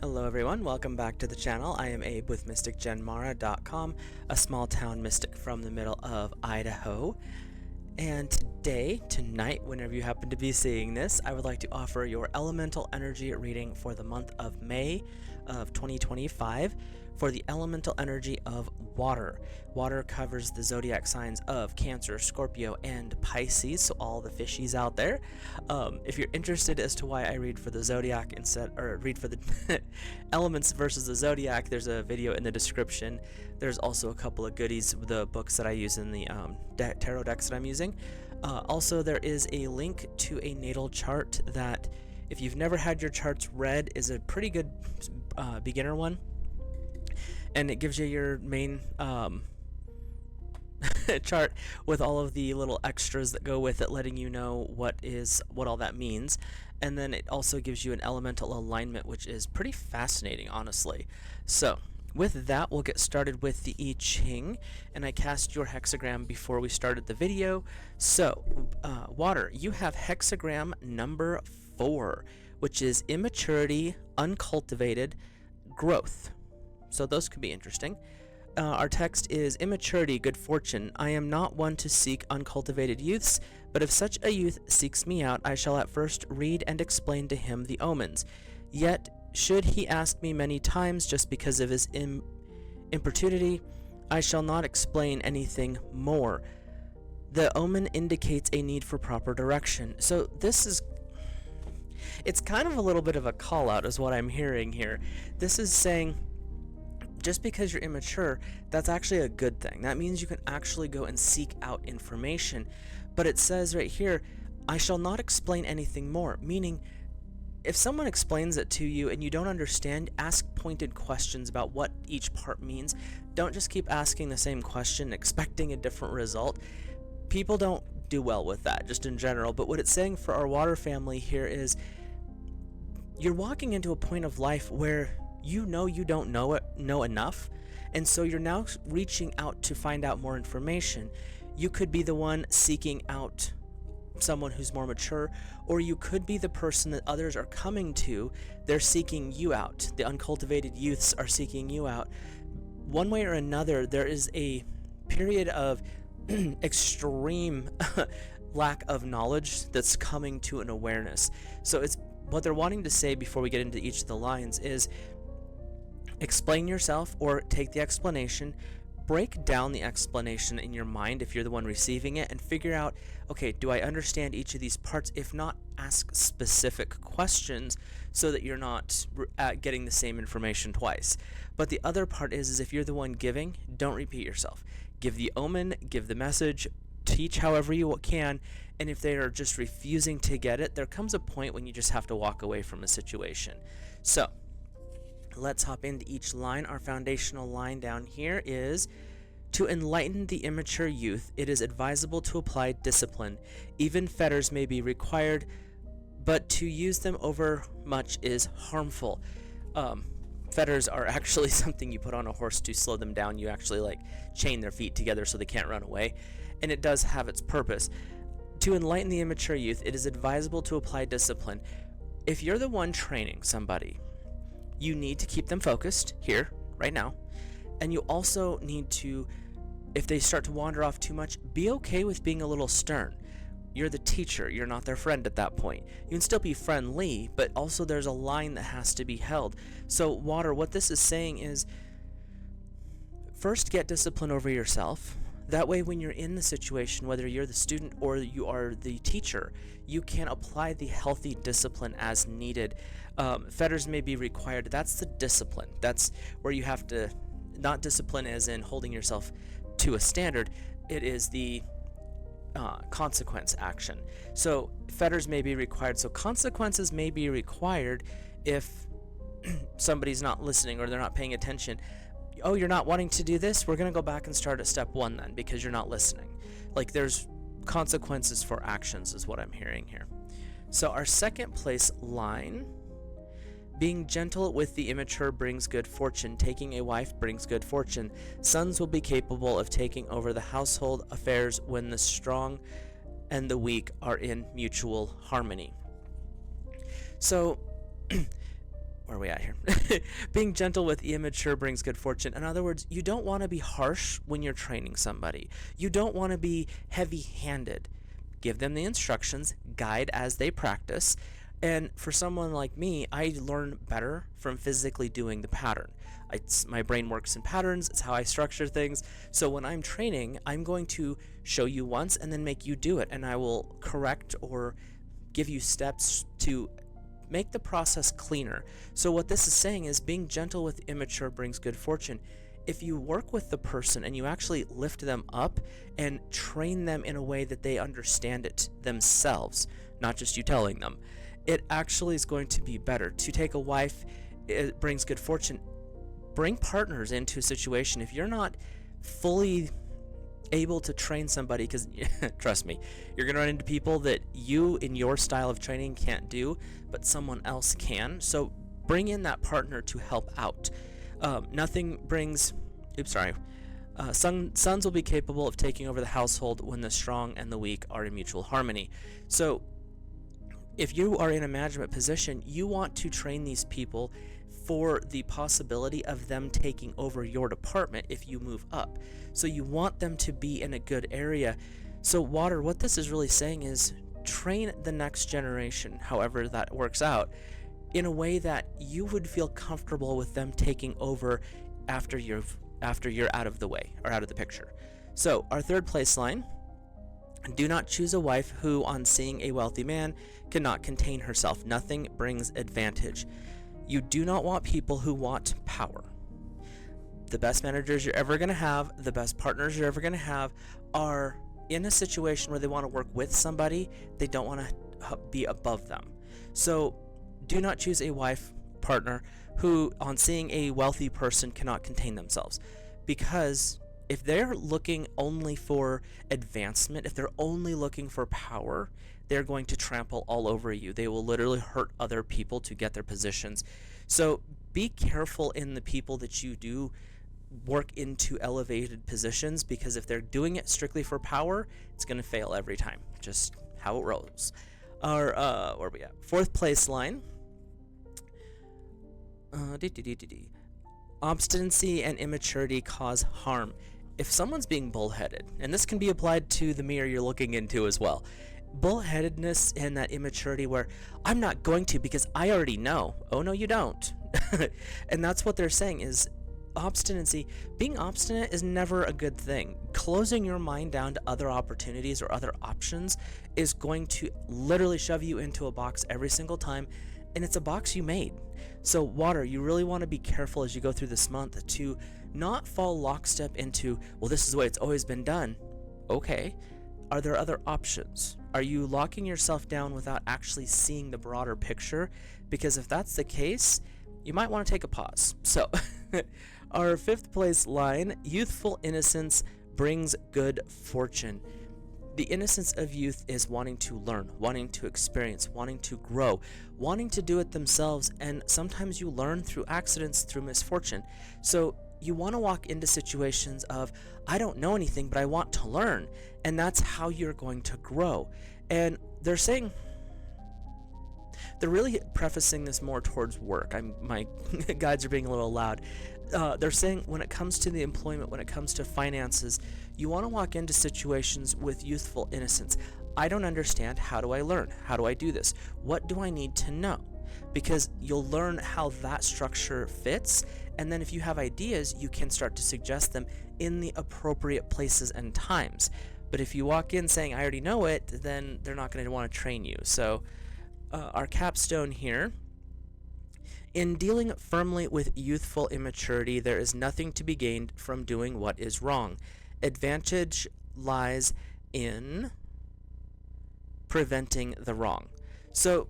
Hello everyone, welcome back to the channel. I am Abe with MysticGenMara.com, a small town mystic from the middle of Idaho. And tonight, whenever you happen to be seeing this, I would like to offer your elemental energy reading for the month of May of 2025 for the elemental energy of water. Water covers the zodiac signs of Cancer, Scorpio, and Pisces, so all the fishies out there. If you're interested as to why I read for the zodiac read for the elements versus the zodiac, there's a video in the description. There's also a couple of goodies, the books that I use in the tarot decks that I'm using. Also, there is a link to a natal chart that, if you've never had your charts read, is a pretty good beginner one. And it gives you your main chart with all of the little extras that go with it, letting you know what all that means. And then it also gives you an elemental alignment, which is pretty fascinating, honestly. So with that, we'll get started with the I-ching, and I cast your hexagram before we started the video. So water, you have hexagram number 4, which is immaturity, uncultivated, growth. So those could be interesting. Our text is immaturity, good fortune. I am not one to seek uncultivated youths, but if such a youth seeks me out, I shall at first read and explain to him the omens. Yet, should he ask me many times just because of his importunity, I shall not explain anything more. The omen indicates a need for proper direction. So it's kind of a little bit of a call out is what I'm hearing here. This is saying, just because you're immature, that's actually a good thing. That means you can actually go and seek out information. But it says right here, I shall not explain anything more, meaning if someone explains it to you and you don't understand, ask pointed questions about what each part means. Don't just keep asking the same question, expecting a different result. People don't do well with that, just in general. But what it's saying for our water family here is, you're walking into a point of life where you don't know enough, and so you're now reaching out to find out more information. You could be the one seeking out someone who's more mature, or you could be the person that others are coming to. They're seeking you out. The uncultivated youths are seeking you out. One way or another, there is a period of extreme lack of knowledge that's coming to an awareness. So it's what they're wanting to say before we get into each of the lines is, explain yourself or take the explanation, break down the explanation in your mind if you're the one receiving it, and figure out, okay, do I understand each of these parts? If not, ask specific questions so that you're not getting the same information twice. But the other part is if you're the one giving, don't repeat yourself. Give the omen, give the message, teach however you can, and if they are just refusing to get it, there comes a point when you just have to walk away from a situation. So let's hop into each line. Our foundational line down here is, to enlighten the immature youth, it is advisable to apply discipline. Even fetters may be required, but to use them over much is harmful. Fetters are actually something you put on a horse to slow them down. You actually chain their feet together so they can't run away, and it does have its purpose. To enlighten the immature youth, it is advisable to apply discipline. If you're the one training somebody, you need to keep them focused here, right now. And you also need to, if they start to wander off too much, be okay with being a little stern. You're the teacher, you're not their friend at that point. You can still be friendly, but also there's a line that has to be held. So water, what this is saying is, first get discipline over yourself. That way when you're in the situation, whether you're the student or you are the teacher, you can apply the healthy discipline as needed. Fetters may be required. That's the discipline. That's where you have to, not discipline as in holding yourself to a standard. It is the consequence action. So fetters may be required. So consequences may be required if somebody's not listening or they're not paying attention. Oh, you're not wanting to do this? We're going to go back and start at step 1 then, because you're not listening. There's consequences for actions is what I'm hearing here. So our second place line, being gentle with the immature brings good fortune. Taking a wife brings good fortune. Sons will be capable of taking over the household affairs when the strong and the weak are in mutual harmony. So where are we at here? Being gentle with the immature brings good fortune. In other words, you don't want to be harsh when you're training somebody. You don't want to be heavy-handed. Give them the instructions, guide as they practice. And for someone like me, I learn better from physically doing the pattern. My brain works in patterns. It's how I structure things. So when I'm training, I'm going to show you once and then make you do it. And I will correct or give you steps to make the process cleaner. So what this is saying is being gentle with immature brings good fortune. If you work with the person and you actually lift them up and train them in a way that they understand it themselves, not just you telling them, it actually is going to be better. To take a wife, it brings good fortune. Bring partners into a situation. If you're not fully able to train somebody, because trust me, you're going to run into people that you in your style of training can't do, but someone else can. So bring in that partner to help out. Sons will be capable of taking over the household when the strong and the weak are in mutual harmony. So if you are in a management position, you want to train these people for the possibility of them taking over your department if you move up. So you want them to be in a good area. So water, what this is really saying is train the next generation, however that works out, in a way that you would feel comfortable with them taking over after you're out of the way or out of the picture. So our third place line: do not choose a wife who, on seeing a wealthy man, cannot contain herself. Nothing brings advantage. You do not want people who want power. The best managers you're ever going to have, the best partners you're ever going to have, are in a situation where they want to work with somebody. They don't want to be above them. So do not choose a wife partner who, on seeing a wealthy person, cannot contain themselves. Because if they're looking only for advancement, if they're only looking for power, they're going to trample all over you. They will literally hurt other people to get their positions. So be careful in the people that you do work into elevated positions, because if they're doing it strictly for power, it's going to fail every time. Just how it rolls. Our where are we at? Fourth place line. Obstinacy and immaturity cause harm. If someone's being bullheaded, and this can be applied to the mirror you're looking into as well, bullheadedness and that immaturity where I'm not going to because I already know. Oh no, you don't. And that's what they're saying is obstinacy. Being obstinate is never a good thing. Closing your mind down to other opportunities or other options is going to literally shove you into a box every single time, and it's a box you made. So water, you really want to be careful as you go through this month to not fall lockstep into, well, this is the way it's always been done. Okay, are there other options? Are you locking yourself down without actually seeing the broader picture? Because if that's the case, you might want to take a pause. So our fifth place line: youthful innocence brings good fortune. The innocence of youth is wanting to learn, wanting to experience, wanting to grow, wanting to do it themselves, and sometimes you learn through accidents, through misfortune. So you want to walk into situations of, I don't know anything, but I want to learn, and that's how you're going to grow. And they're saying, they're really prefacing this more towards work. My guides are being a little loud. They're saying when it comes to the employment, when it comes to finances, you want to walk into situations with youthful innocence. I don't understand. How do I learn? How do I do this? What do I need to know? Because you'll learn how that structure fits, and then if you have ideas, you can start to suggest them in the appropriate places and times. But if you walk in saying, I already know it, then they're not going to want to train you. So our capstone here: in dealing firmly with youthful immaturity, there is nothing to be gained from doing what is wrong. Advantage lies in preventing the wrong. So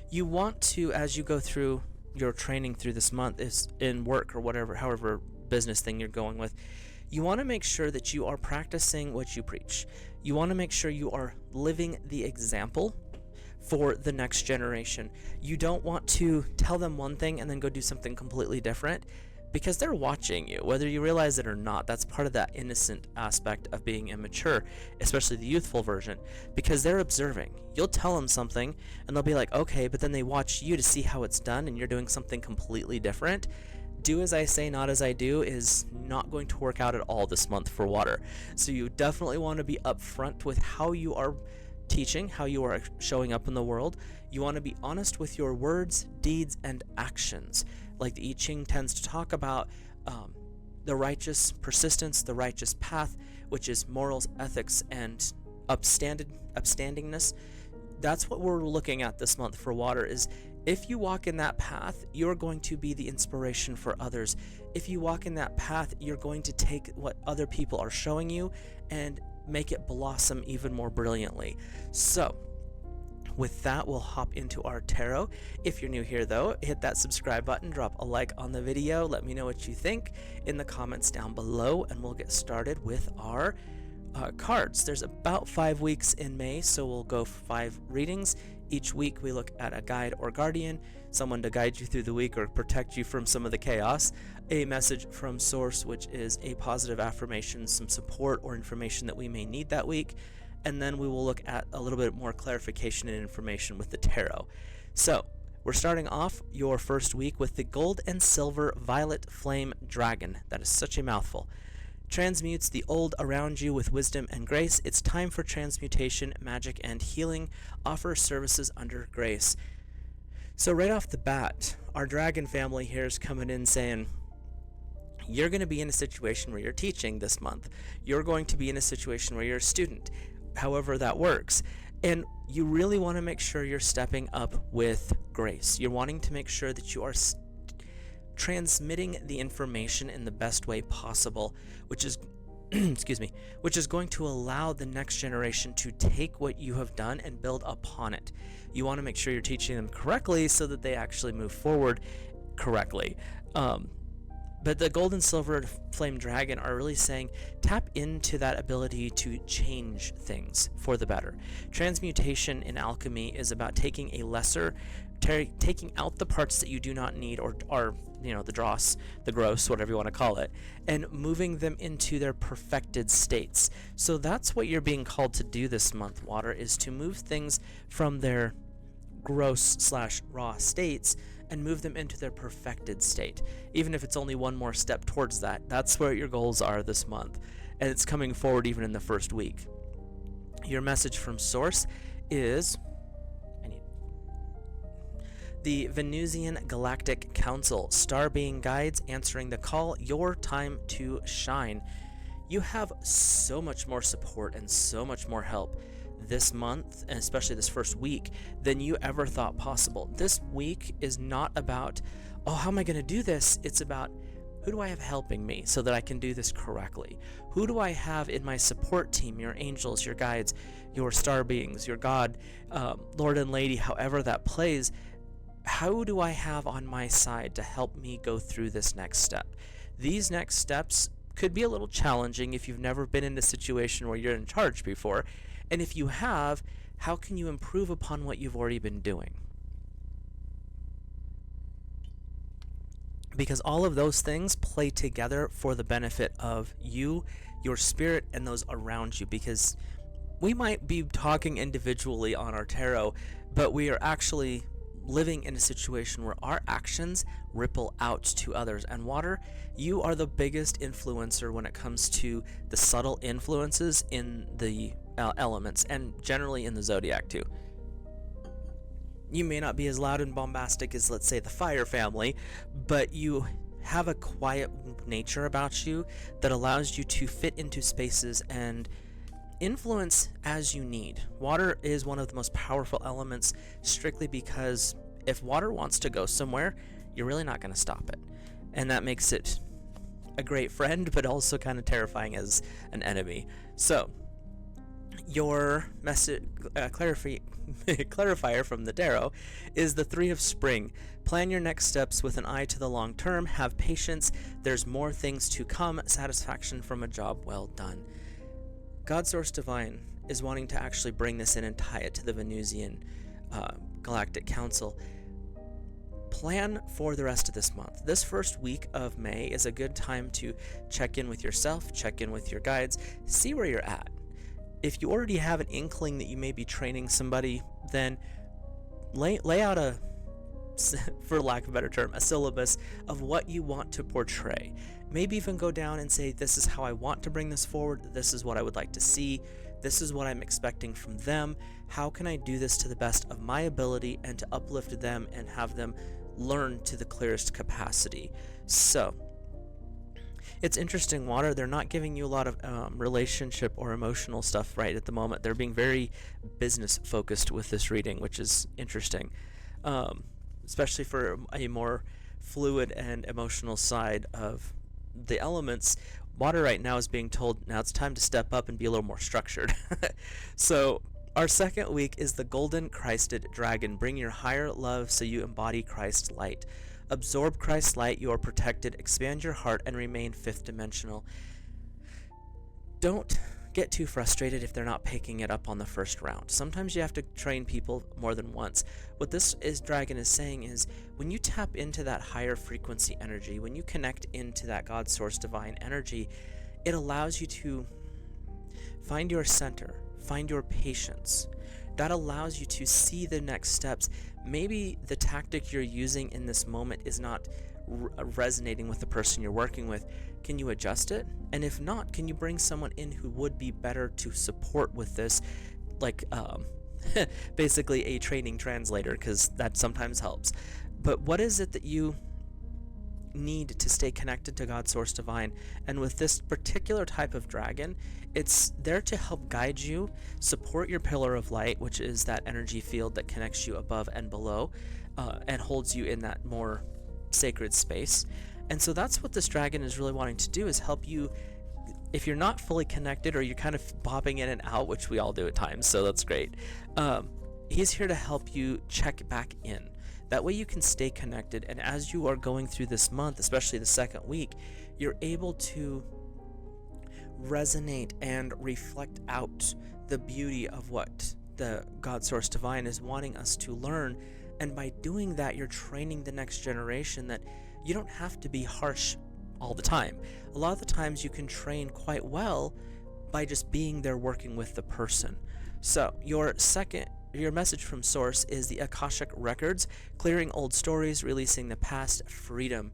you want to, as you go through your training through this month, is in work or whatever, however business thing you're going with, you want to make sure that you are practicing what you preach. You want to make sure you are living the example for the next generation. You don't want to tell them one thing and then go do something completely different. because they're watching you, whether you realize it or not. That's part of that innocent aspect of being immature, especially the youthful version, because they're observing. You'll tell them something, and they'll be like, okay, but then they watch you to see how it's done, and you're doing something completely different. Do as I say, not as I do is not going to work out at all this month for water. So you definitely want to be upfront with how you are teaching, how you are showing up in the world. You want to be honest with your words, deeds, and actions. Like the I-ching tends to talk about the righteous persistence, the righteous path, which is morals, ethics, and upstandingness. That's what we're looking at this month for water. Is if you walk in that path, you're going to be the inspiration for others. If you walk in that path, you're going to take what other people are showing you and make it blossom even more brilliantly. So with that, we'll hop into our tarot. If you're new here though, hit that subscribe button, drop a like on the video, let me know what you think in the comments down below, and we'll get started with our cards. There's about 5 weeks in May, so we'll go 5 readings. Each week we look at a guide or guardian, someone to guide you through the week or protect you from some of the chaos, a message from source, which is a positive affirmation, some support or information that we may need that week, and then we will look at a little bit more clarification and information with the tarot. So we're starting off your first week with the Gold and Silver Violet Flame Dragon. That is such a mouthful. Transmutes the old around you with wisdom and grace. It's time for transmutation, magic, and healing. Offer services under grace. So right off the bat, our dragon family here is coming in saying, you're going to be in a situation where you're teaching this month. You're going to be in a situation where you're a student, however that works. And you really want to make sure you're stepping up with grace. You're wanting to make sure that you are transmitting the information in the best way possible, which is excuse me, which is going to allow the next generation to take what you have done and build upon it. You want to make sure you're teaching them correctly so that they actually move forward correctly. But the Gold and Silver Flame Dragon are really saying tap into that ability to change things for the better. Transmutation in alchemy is about taking a lesser, taking out the parts that you do not need, or are, you know, the dross, the gross, whatever you want to call it, and moving them into their perfected states. So that's what you're being called to do this month, Water, is to move things from their gross/raw states and move them into their perfected state. Even if it's only one more step towards that, that's where your goals are this month. And it's coming forward even in the first week. Your message from Source is the Venusian Galactic Council, star being guides answering the call, your time to shine. You have so much more support and so much more help this month, and especially this first week, than you ever thought possible. This week is not about, oh, how am I going to do this? It's about, who do I have helping me so that I can do this correctly? Who do I have in my support team, your angels, your guides, your star beings, your God, Lord and Lady, however that plays? How do I have on my side to help me go through this next step? These next steps could be a little challenging if you've never been in a situation where you're in charge before. And if you have, how can you improve upon what you've already been doing? Because all of those things play together for the benefit of you, your spirit, and those around you. Because we might be talking individually on our tarot, but we are actually living in a situation where our actions ripple out to others. And Water, you are the biggest influencer when it comes to the subtle influences in the elements, and generally in the zodiac too. You may not be as loud and bombastic as, let's say, the fire family, but you have a quiet nature about you that allows you to fit into spaces and influence as you need. Water is one of the most powerful elements, strictly because if water wants to go somewhere, you're really not going to stop it. And that makes it a great friend, but also kind of terrifying as an enemy. So your message clarifier from the tarot is the Three of Spring. Plan your next steps with an eye to the long term. Have patience. There's more things to come. Satisfaction from a job well done. God Source Divine is wanting to actually bring this in and tie it to the Venusian Galactic Council. plan for the rest of this month. This first week of May is a good time to check in with yourself, check in with your guides, see where you're at. If you already have an inkling that you may be training somebody, then lay out a, for lack of a better term, a syllabus of what you want to portray. Maybe even go down and say, this is how I want to bring this forward, this is what I would like to see, this is what I'm expecting from them. How can I do this to the best of my ability and to uplift them and have them learn to the clearest capacity? So it's interesting, Water, they're not giving you a lot of relationship or emotional stuff right at the moment. They're being very business focused with this reading, which is interesting, especially for a more fluid and emotional side of the elements. Water right now is being told, now it's time to step up and be a little more structured. So our second week is the Golden Christed Dragon. Bring your higher love so you embody Christ's light. Absorb Christ's light, you are protected. Expand your heart and remain fifth dimensional. Don't get too frustrated if they're not picking it up on the first round. Sometimes you have to train people more than once. What this dragon is saying is, when you tap into that higher frequency energy, when you connect into that God source divine energy, it allows you to find your center, find your patience. That allows you to see the next steps. Maybe the tactic you're using in this moment is not resonating with the person you're working with. Can you adjust it? And if not, can you bring someone in who would be better to support with this, like basically a training translator, because that sometimes helps. But what is it that you need to stay connected to God's source divine? And with this particular type of dragon, it's there to help guide you, support your pillar of light, which is that energy field that connects you above and below, and holds you in that more sacred space. And so that's what this dragon is really wanting to do, is help you. If you're not fully connected, or you're kind of bobbing in and out, which we all do at times, so that's great, he's here to help you check back in. That way you can stay connected, and as you are going through this month, especially the second week, you're able to resonate and reflect out the beauty of what the God Source Divine is wanting us to learn. And by doing that, you're training the next generation that you don't have to be harsh all the time. A lot of the times you can train quite well by just being there working with the person. So your message from Source is the Akashic Records, clearing old stories, releasing the past, freedom.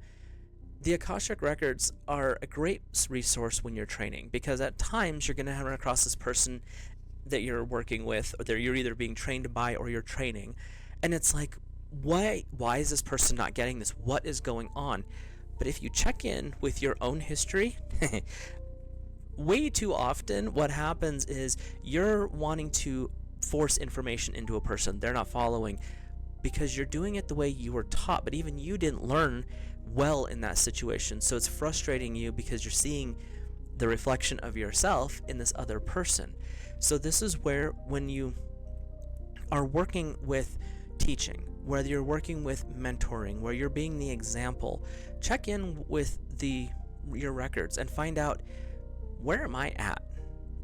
The Akashic Records are a great resource when you're training, because at times you're going to run across this person that you're working with, or that you're either being trained by or you're training, and it's like, why is this person not getting this? What is going on? But if you check in with your own history, way too often what happens is you're wanting to force information into a person they're not following, because you're doing it the way you were taught, but even you didn't learn well in that situation. So it's frustrating you because you're seeing the reflection of yourself in this other person. So this is where, when you are working with teaching, whether you're working with mentoring, where you're being the example, check in with your records and find out, where am I at?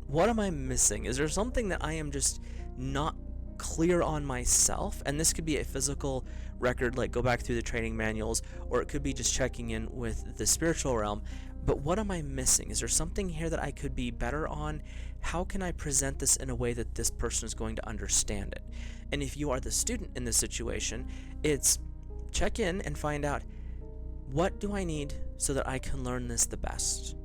What am I missing? Is there something that I am just not clear on myself? And this could be a physical record, like go back through the training manuals, or it could be just checking in with the spiritual realm. But what am I missing? Is there something here that I could be better on? How can I present this in a way that this person is going to understand it? And if you are the student in this situation, it's check in and find out, what do I need so that I can learn this the best?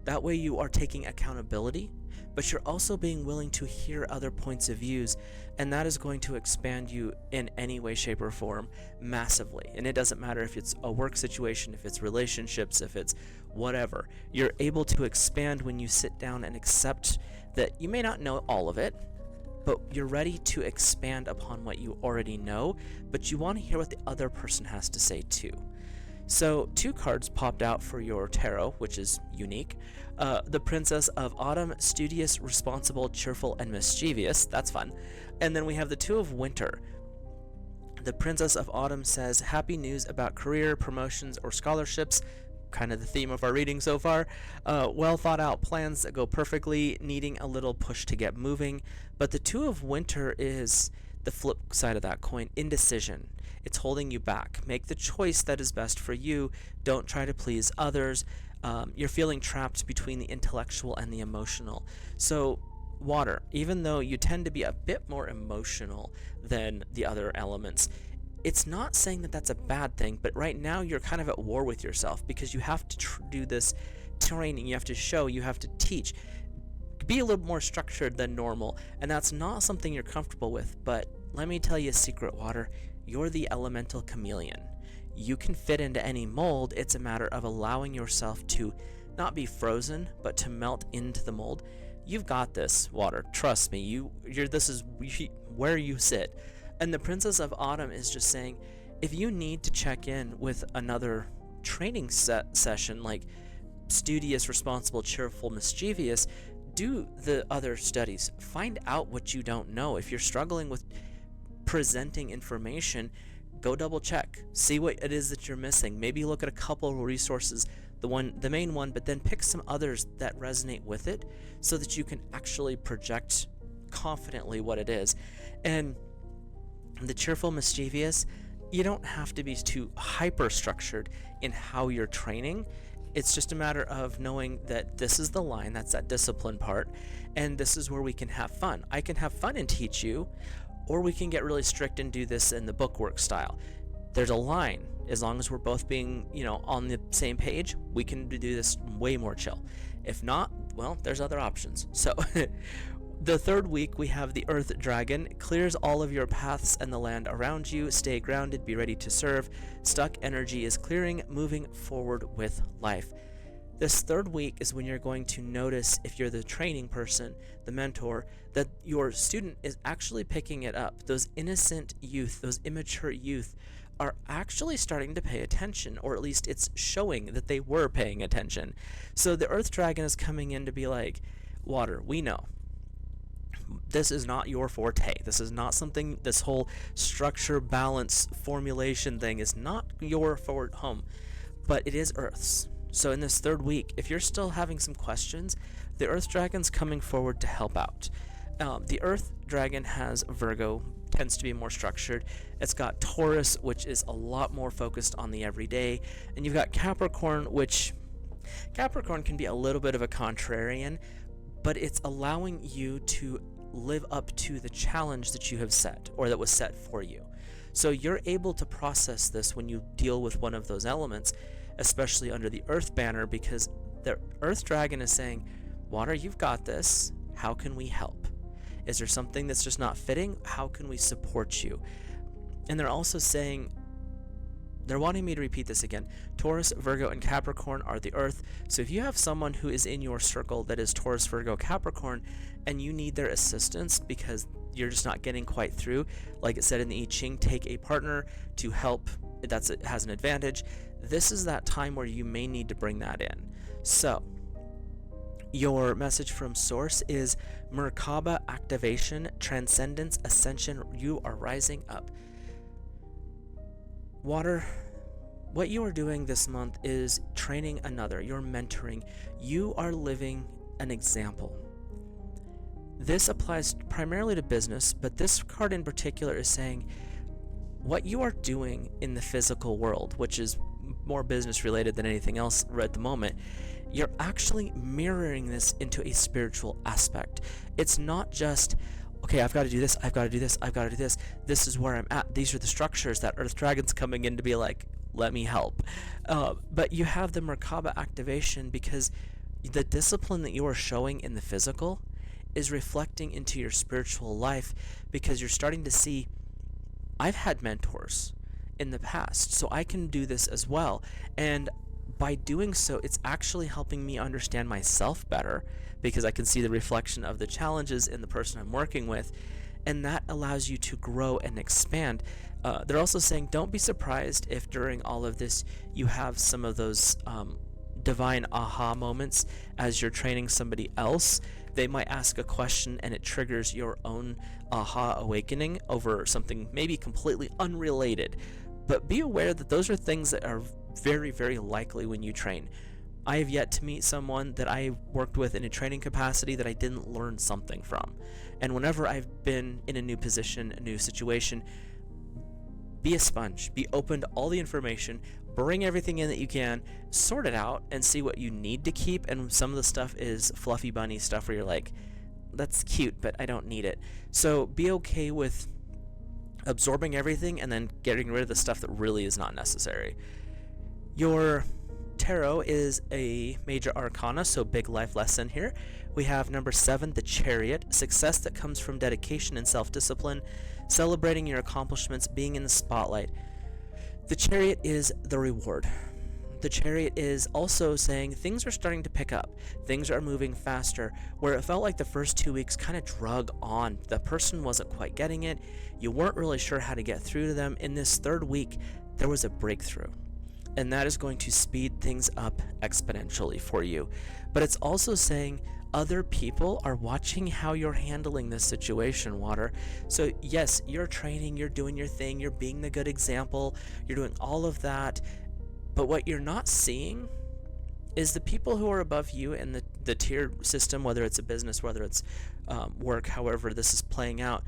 That way you are taking accountability, but you're also being willing to hear other points of views, and that is going to expand you in any way, shape, or form massively. And it doesn't matter if it's a work situation, if it's relationships, if it's whatever. You're able to expand when you sit down and accept that you may not know all of it, but you're ready to expand upon what you already know, but you want to hear what the other person has to say too. So 2 cards popped out for your tarot, which is unique. The Princess of Autumn, studious, responsible, cheerful, and mischievous. That's fun. And then we have the 2 of Winter. The Princess of Autumn says, happy news about career, promotions, or scholarships. Kind of the theme of our reading so far. Well thought out plans that go perfectly, needing a little push to get moving. But the 2 of Winter is the flip side of that coin, indecision. It's holding you back. Make the choice that is best for you. Don't try to please others. You're feeling trapped between the intellectual and the emotional. So water, even though you tend to be a bit more emotional than the other elements, it's not saying that that's a bad thing, but right now you're kind of at war with yourself because you have to do this training, you have to show, you have to teach, be a little more structured than normal, and that's not something you're comfortable with. But let me tell you a secret, water, you're the elemental chameleon. You can fit into any mold. It's a matter of allowing yourself to not be frozen, but to melt into the mold. You've got this, water. Trust me. This is where you sit. And the Princess of Autumn is just saying, if you need to check in with another training session, like studious, responsible, cheerful, mischievous, do the other studies. Find out what you don't know. If you're struggling with presenting information, go double check. See what it is that you're missing. Maybe look at a couple of resources, the main one, but then pick some others that resonate with it so that you can actually project confidently what it is. And the cheerful, mischievous, you don't have to be too hyper structured in how you're training. It's just a matter of knowing that this is the line, that's that discipline part, and this is where we can have fun. I can have fun and teach you, or we can get really strict and do this in the bookwork style. There's a line. As long as we're both being, on the same page, we can do this way more chill. If not, well, there's other options. So the third week, we have the Earth Dragon. Clears all of your paths and the land around you. Stay grounded, be ready to serve. Stuck energy is clearing, moving forward with life. This third week is when you're going to notice, if you're the training person, the mentor, that your student is actually picking it up. Those innocent youth, those immature youth are actually starting to pay attention, or at least it's showing that they were paying attention. So the Earth Dragon is coming in to be like, water, we know. This is not your forte. This is not something, this whole structure, balance, formulation thing is not your forward home, but it is Earth's. So in this third week, if you're still having some questions, the Earth Dragon's coming forward to help out. The Earth Dragon has Virgo, tends to be more structured. It's got Taurus, which is a lot more focused on the everyday. And you've got Capricorn, which Capricorn can be a little bit of a contrarian, but it's allowing you to live up to the challenge that you have set, or that was set for you. So you're able to process this when you deal with one of those elements, especially under the Earth banner, because the Earth Dragon is saying, water, you've got this. How can we help? Is there something that's just not fitting? How can we support you? And they're also saying, they're wanting me to repeat this again. Taurus, Virgo, and Capricorn are the Earth. So if you have someone who is in your circle that is Taurus, Virgo, Capricorn, and you need their assistance because you're just not getting quite through, like it said in the I-ching, take a partner to help. It has an advantage. This is that time where you may need to bring that in. So your message from Source is Merkaba activation, transcendence, ascension. You are rising up. Water, what you are doing this month is training another. You're mentoring. You are living an example. This applies primarily to business, but this card in particular is saying what you are doing in the physical world, which is more business related than anything else right at the moment, you're actually mirroring this into a spiritual aspect. It's not just, okay, I've got to do this, I've got to do this, I've got to do this. This is where I'm at. These are the structures that Earth Dragon's coming in to be like, let me help. But you have the Merkaba activation because the discipline that you are showing in the physical is reflecting into your spiritual life, because you're starting to see, I've had mentors in the past, so I can do this as well. And by doing so, it's actually helping me understand myself better, because I can see the reflection of the challenges in the person I'm working with, and that allows you to grow and expand. They're also saying, don't be surprised if during all of this you have some of those divine aha moments as you're training somebody else. They might ask a question and it triggers your own aha awakening over something maybe completely unrelated. But be aware that those are things that are very, very likely when you train. I have yet to meet someone that I worked with in a training capacity that I didn't learn something from. And whenever I've been in a new position, a new situation, be a sponge, be open to all the information, bring everything in that you can, sort it out, and see what you need to keep. And some of the stuff is fluffy bunny stuff where you're like, that's cute, but I don't need it. So be okay with absorbing everything and then getting rid of the stuff that really is not necessary. Your tarot is a major arcana, so big life lesson here. We have number 7, the Chariot, success that comes from dedication and self-discipline, celebrating your accomplishments, being in the spotlight. The Chariot is the reward. The Chariot is also saying things are starting to pick up. Things are moving faster. Where it felt like the first 2 weeks kind of drug on. The person wasn't quite getting it. You weren't really sure how to get through to them. In this 3rd week, there was a breakthrough. And that is going to speed things up exponentially for you. But it's also saying other people are watching how you're handling this situation, Water. So yes, you're training, you're doing your thing, you're being the good example, you're doing all of that. But what you're not seeing is the people who are above you in the tier system, whether it's a business, whether it's work, however this is playing out.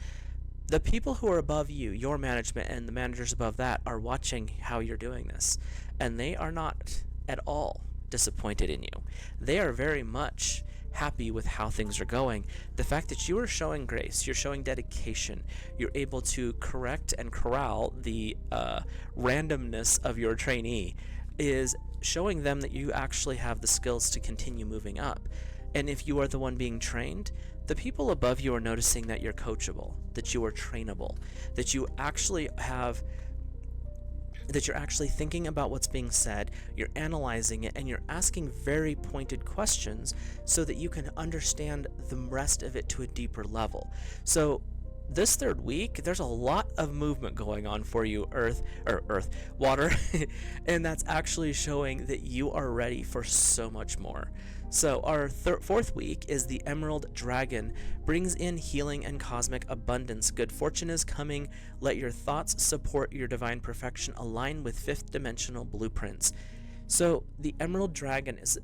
The people who are above you, your management and the managers above that, are watching how you're doing this. And they are not at all disappointed in you. They are very much happy with how things are going. The fact that you are showing grace, you're showing dedication, you're able to correct and corral the randomness of your trainee is showing them that you actually have the skills to continue moving up. And if you are the one being trained, the people above you are noticing that you're coachable, that you are trainable, that you actually have, that you're actually thinking about what's being said, you're analyzing it, and you're asking very pointed questions so that you can understand the rest of it to a deeper level. So this 3rd week, there's a lot of movement going on for you, Water, and that's actually showing that you are ready for so much more. So our 4th week is the Emerald Dragon, brings in healing and cosmic abundance. Good fortune is coming. Let your thoughts support your divine perfection, align with 5th dimensional blueprints. So the Emerald Dragon is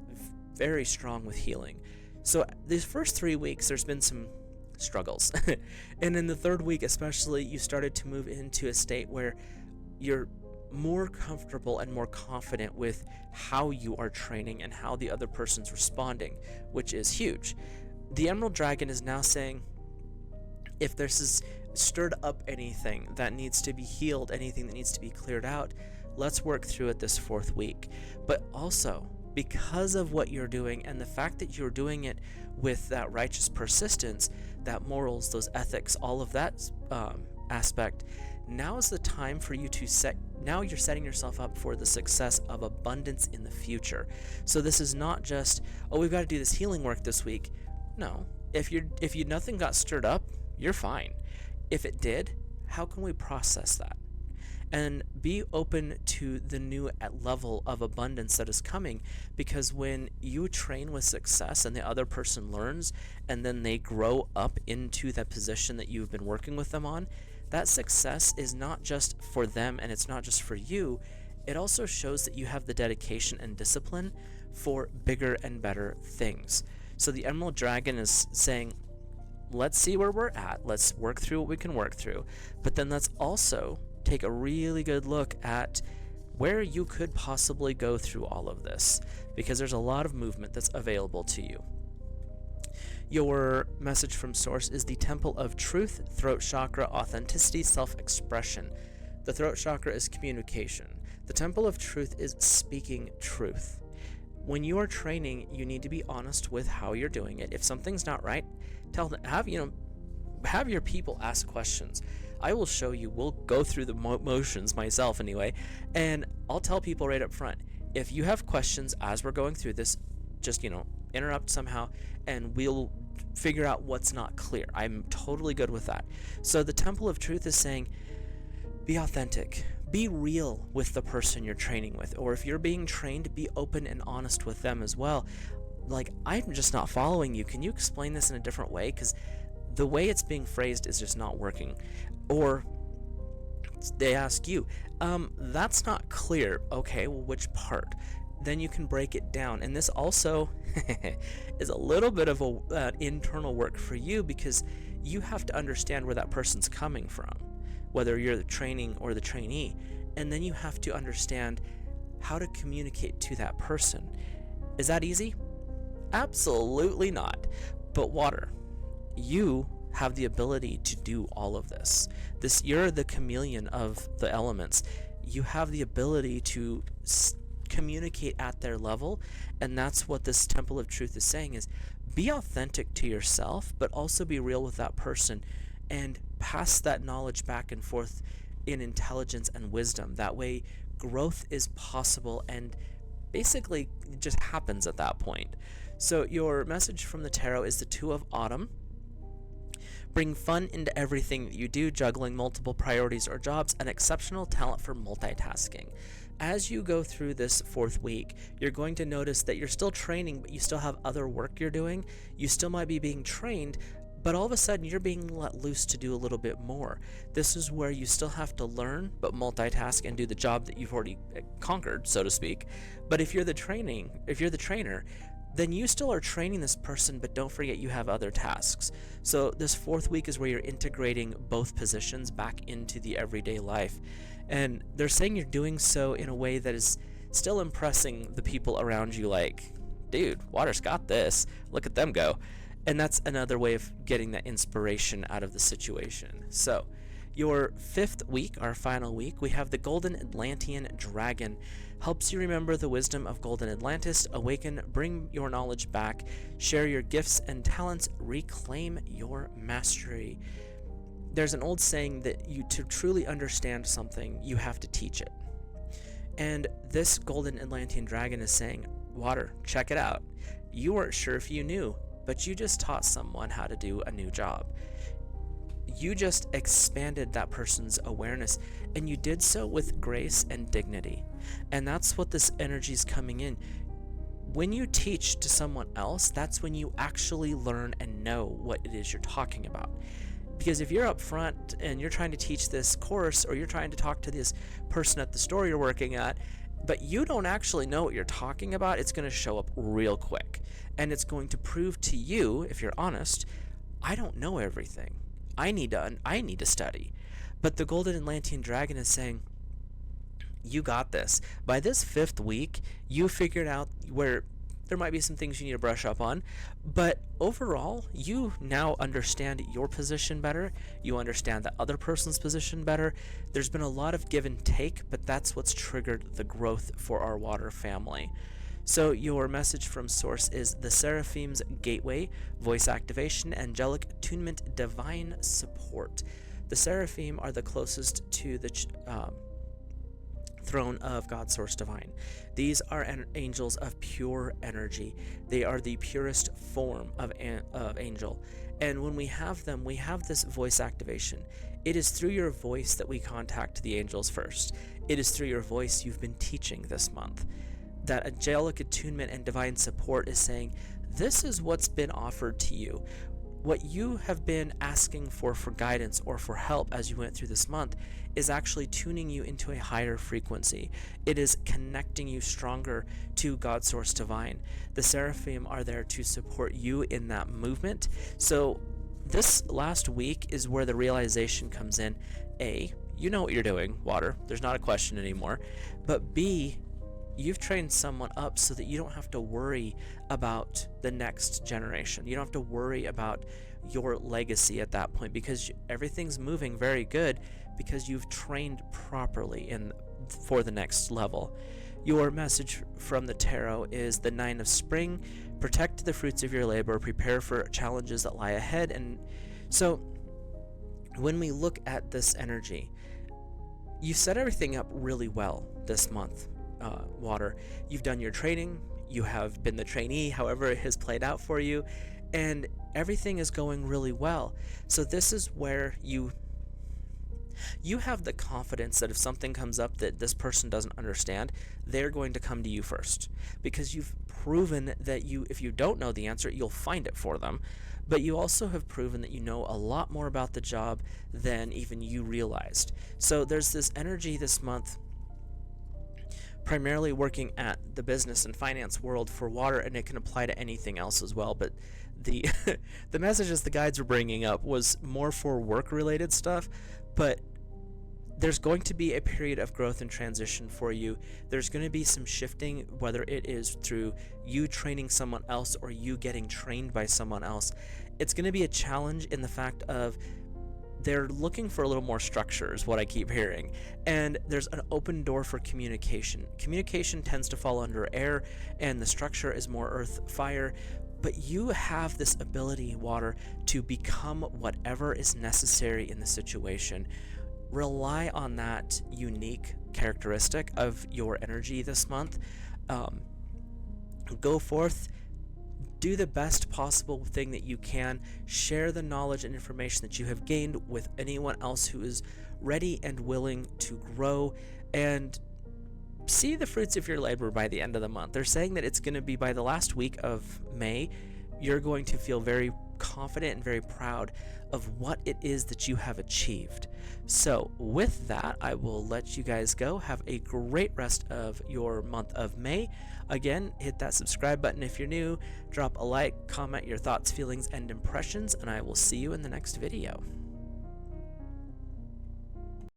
very strong with healing. So these first 3 weeks, there's been some struggles. And in the 3rd week especially, you started to move into a state where you're more comfortable and more confident with how you are training and how the other person's responding, which is huge. The Emerald Dragon is now saying, if this has stirred up anything that needs to be healed, anything that needs to be cleared out, let's work through it this 4th week. But also, because of what you're doing and the fact that you're doing it with that righteous persistence, that morals, those ethics, all of that aspect, now is the time for you to now you're setting yourself up for the success of abundance in the future. So this is not just, oh, we've got to do this healing work this week. No, if nothing got stirred up, you're fine. If it did, how can we process that? And be open to the new level of abundance that is coming, because when you train with success and the other person learns and then they grow up into that position that you've been working with them on, that success is not just for them and it's not just for you. It also shows that you have the dedication and discipline for bigger and better things. So the Emerald Dragon is saying, let's see where we're at. Let's work through what we can work through. But then let's also take a really good look at where you could possibly go through all of this, because there's a lot of movement that's available to you. Your message from Source is the Temple of Truth, Throat Chakra, Authenticity, Self-Expression. The Throat Chakra is communication. The Temple of Truth is speaking truth. When you are training, you need to be honest with how you're doing it. If something's not right, tell them, have your people ask questions. I will show you, we'll go through the motions myself anyway, and I'll tell people right up front, if you have questions as we're going through this, just, interrupt somehow, and we'll figure out what's not clear. I'm totally good with that. So the Temple of Truth is saying, be authentic. Be real with the person you're training with. Or if you're being trained, be open and honest with them as well. Like, I'm just not following you. Can you explain this in a different way? Because the way it's being phrased is just not working. Or they ask you, that's not clear. Okay, well, which part? then you can break it down. And this also is a little bit of internal work for you, because you have to understand where that person's coming from, whether you're the training or the trainee. And then you have to understand how to communicate to that person. Is that easy? Absolutely not. But water, you have the ability to do all of this. You're the chameleon of the elements. You have the ability to communicate at their level, and that's what this Temple of Truth is saying, is be authentic to yourself, but also be real with that person, and pass that knowledge back and forth in intelligence and wisdom. That way growth is possible, and basically it just happens at that point. So your message from the tarot is the Two of Autumn. Bring fun into everything that you do, juggling multiple priorities or jobs, and exceptional talent for multitasking. As you go through this 4th week, you're going to notice that you're still training, but you still have other work you're doing. You still might be being trained, but all of a sudden you're being let loose to do a little bit more. This is where you still have to learn, but multitask and do the job that you've already conquered, so to speak. But if you're the trainer, then you still are training this person, but don't forget you have other tasks. So this 4th week is where you're integrating both positions back into the everyday life. And they're saying you're doing so in a way that is still impressing the people around you, like, dude, Water's got this. Look at them go. And that's another way of getting that inspiration out of the situation. So your 5th week, our final week, we have the Golden Atlantean Dragon. Helps you remember the wisdom of Golden Atlantis, awaken, bring your knowledge back, share your gifts and talents, reclaim your mastery. There's an old saying that to truly understand something, you have to teach it. And this Golden Atlantean Dragon is saying, Water, check it out. You weren't sure if you knew, but you just taught someone how to do a new job. You just expanded that person's awareness, and you did so with grace and dignity. And that's what this energy is coming in. When you teach to someone else, that's when you actually learn and know what it is you're talking about. Because if you're up front and you're trying to teach this course, or you're trying to talk to this person at the store you're working at, but you don't actually know what you're talking about, it's going to show up real quick. And it's going to prove to you, if you're honest, I don't know everything. I need to study. But the Golden Atlantean Dragon is saying, you got this. By this 5th week, you figured out where there might be some things you need to brush up on, but overall, you now understand your position better. You understand the other person's position better. There's been a lot of give and take, but that's what's triggered the growth for our water family. So your message from Source is the Seraphim's Gateway, voice activation, angelic attunement, divine support. The Seraphim are the closest to the throne of God, Source Divine. These are angels of pure energy. They are the purest form of angel. And when we have them, we have this voice activation. It is through your voice that we contact the angels first. It is through your voice you've been teaching this month. That angelic attunement and divine support is saying, this is what's been offered to you. What you have been asking for guidance or for help as you went through this month is actually tuning you into a higher frequency. It is connecting you stronger to God, Source Divine. The Seraphim are there to support you in that movement. So this last week is where the realization comes in. A, you know what you're doing, Water. There's not a question anymore. But B, you've trained someone up so that you don't have to worry about the next generation. You don't have to worry about your legacy at that point, because everything's moving very good because you've trained properly for the next level. Your message from the tarot is the 9 of Spring. Protect the fruits of your labor, prepare for challenges that lie ahead. And so when we look at this energy, you set everything up really well this month. Water, you've done your training, you have been the trainee, however it has played out for you, and everything is going really well. So this is where you have the confidence that if something comes up that this person doesn't understand, they're going to come to you first, because you've proven that if you don't know the answer, you'll find it for them. But you also have proven that you know a lot more about the job than even you realized. So there's this energy this month primarily working at the business and finance world for water, and it can apply to anything else as well. But the the messages the guides were bringing up was more for work related stuff, but there's going to be a period of growth and transition for you. There's going to be some shifting, whether it is through you training someone else or you getting trained by someone else. It's going to be a challenge in the fact of they're looking for a little more structure, is what I keep hearing. And there's an open door for communication. Communication tends to fall under air, and the structure is more earth, fire. But you have this ability, water, to become whatever is necessary in the situation. Rely on that unique characteristic of your energy this month. Go forth, do the best possible thing that you can, share the knowledge and information that you have gained with anyone else who is ready and willing to grow, and see the fruits of your labor by the end of the month. They're saying that it's going to be by the last week of May, you're going to feel very confident and very proud of what it is that you have achieved. So with that, I will let you guys go. Have a great rest of your month of May. Again, hit that subscribe button if you're new, drop a like, comment your thoughts, feelings, and impressions, and I will see you in the next video.